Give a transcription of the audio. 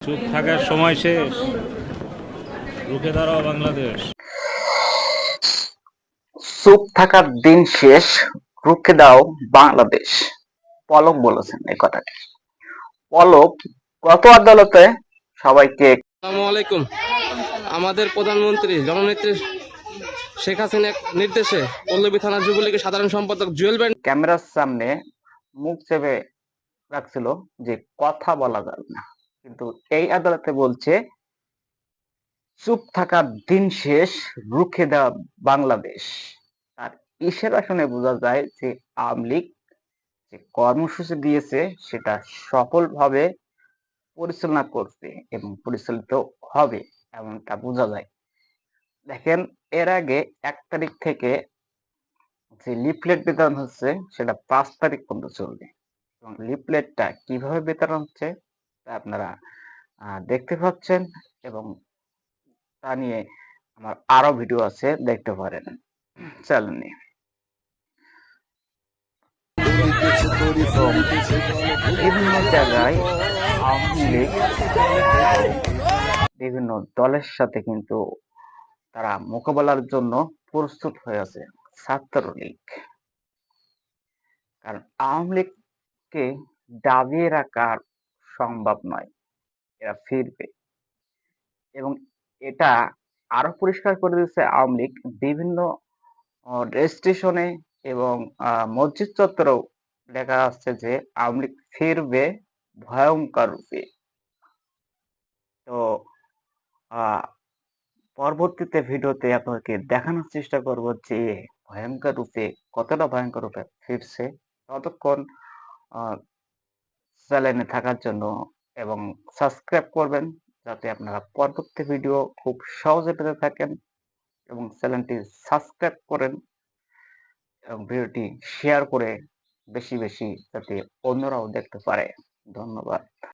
চুপ থাকার সময় শেষ, রুখে দাঁড়াও বাংলাদেশ। চুপ থাকার দিন শেষ, রুখে দাও বাংলাদেশ। পলক বলেছেন এই কথাটি। পলক গত আদালতে সবাইকে আসসালামু আলাইকুম। আমাদের প্রধানমন্ত্রী জননেত্রী শেখ হাসিনার নির্দেশে পল্লবী থানা যুবলীগের সাধারণ সম্পাদক জুয়েল ব্যান্ড ক্যামেরার সামনে মুখ চেপে রাখছিল যে কথা বলা যাবে না, কিন্তু এই আদালতে বলছে চুপ থাকার দিন শেষ, রুখে দেওয়া বাংলাদেশ। আর ইশারা শুনে বোঝা যায় যে আওয়ামী লীগ যে কর্মসূচি দিয়েছে সেটা সফলভাবে পরিচালনা করছে এবং পরিচালিত হবে, এমনটা বোঝা যায়। দেখেন, এর আগে 1 তারিখ থেকে যে লিফলেট বিতরণ হচ্ছে সেটা 5 তারিখ পর্যন্ত চলবে, এবং লিফলেটটা কিভাবে বিতরণ হচ্ছে তা আপনারা দেখতে পাচ্ছেন, এবং তা নিয়ে আমার আরো ভিডিও আছে, দেখতে পারেন চ্যানেলে। বিভিন্ন জায়গায় আওয়ামী লীগ বিভিন্ন দলের সাথে কিন্তু তারা মোকাবেলার জন্য প্রস্তুত হয়ে আছে। ছাত্রলীগ, কারণ আওয়ামী লীগকে দাবিয়ে রাখা সম্ভব নয়, এরা ফিরবে। এবং এটা আরো পরিষ্কার করে দিচ্ছে আওয়ামী লীগ বিভিন্ন রেল স্টেশনে এবং মসজিদ চত্বরেও লেখা আসছে যে আওয়ামী লীগ ফিরবে ভয়ঙ্কর রূপে। তো আহ পরবর্তীতে ভিডিওতে আপনাকে দেখানোর চেষ্টা করব যে ভয়ঙ্কর রূপে, কতটা ভয়ঙ্কর রূপে ফিরছে। ততক্ষণ চ্যানেলে থাকার জন্য এবং সাবস্ক্রাইব করবেন, যাতে আপনারা পরবর্তী ভিডিও খুব সহজে পেতে থাকেন, এবং চ্যানেলটি সাবস্ক্রাইব করেন এবং ভিডিওটি শেয়ার করে বেশি বেশি যাতে অন্যরাও দেখতে পারে। ধন্যবাদ।